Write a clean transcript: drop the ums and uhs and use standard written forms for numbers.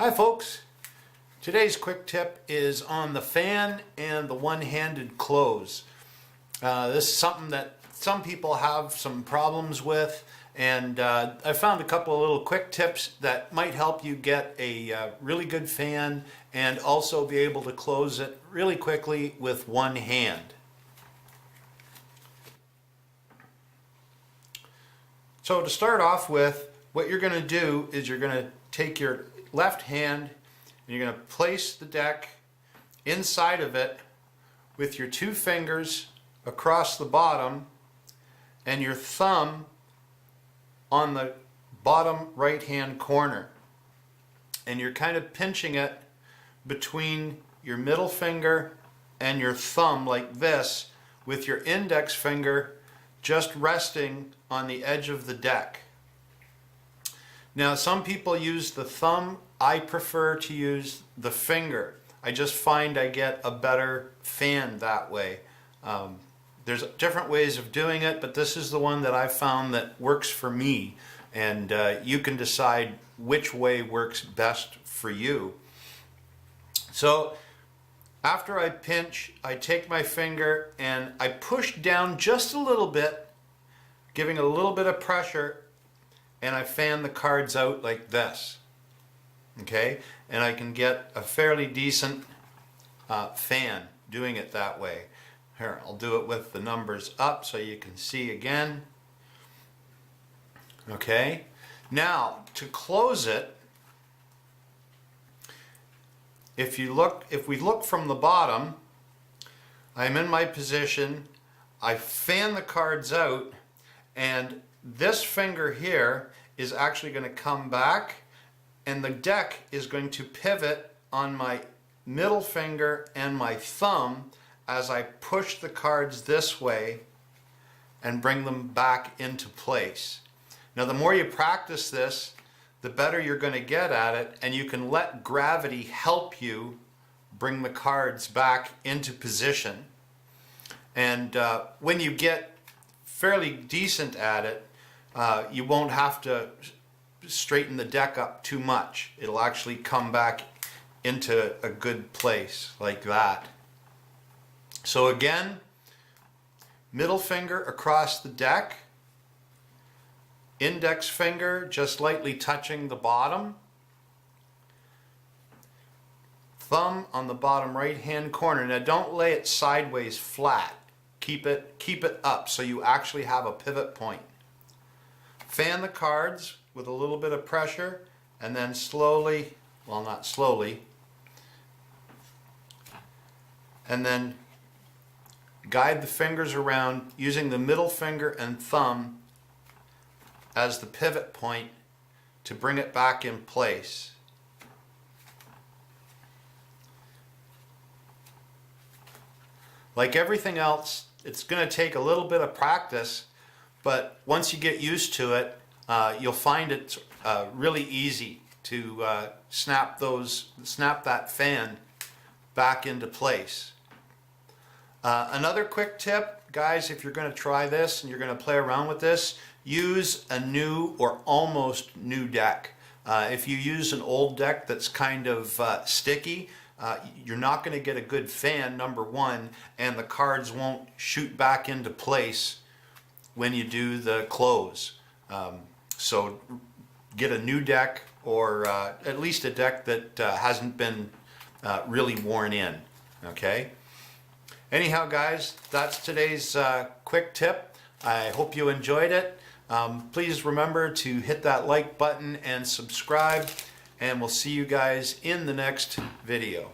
Hi folks, today's quick tip is on the fan and the one-handed close. This is something that some people have some problems with, and I found a couple of little quick tips that might help you get a really good fan and also be able to close it really quickly with one hand. So to start off with, what you're going to do is you're going to take your left hand and you're going to place the deck inside of it with your two fingers across the bottom and your thumb on the bottom right hand corner, and you're kind of pinching it between your middle finger and your thumb like this, with your index finger just resting on the edge of the deck. Now some people use the thumb. I prefer to use the finger. I just find I get a better fan that way. There's different ways of doing it, but this is the one that I found that works for me, and you can decide which way works best for you. So after I pinch, I take my finger and I push down just a little bit, giving it a little bit of pressure, and I fan the cards out like this. Okay, and I can get a fairly decent fan doing it that way. Here, I'll do it with the numbers up so you can see again. Okay, now to close it, if we look from the bottom, I'm in my position, I fan the cards out, and this finger here is actually going to come back, and the deck is going to pivot on my middle finger and my thumb as I push the cards this way and bring them back into place. Now the more you practice this, the better you're going to get at it, and you can let gravity help you bring the cards back into position. And when you get fairly decent at it, you won't have to straighten the deck up too much. It'll actually come back into a good place like that. So again, middle finger across the deck, index finger just lightly touching the bottom, thumb on the bottom right hand corner. Now don't lay it sideways flat. Keep it up so you actually have a pivot point. Fan the cards with a little bit of pressure, and then slowly, well, not slowly, and then guide the fingers around using the middle finger and thumb as the pivot point to bring it back in place. Like everything else, it's going to take a little bit of practice, but once you get used to it, you'll find it really easy to snap that fan back into place. Another quick tip, guys, if you're going to try this and you're going to play around with this, use a new or almost new deck. If you use an old deck that's kind of sticky, you're not going to get a good fan, number one, and the cards won't shoot back into place when you do the close. So get a new deck, or at least a deck that hasn't been really worn in. Okay? Anyhow, guys, that's today's quick tip. I hope you enjoyed it. Please remember to hit that like button and subscribe, and we'll see you guys in the next video.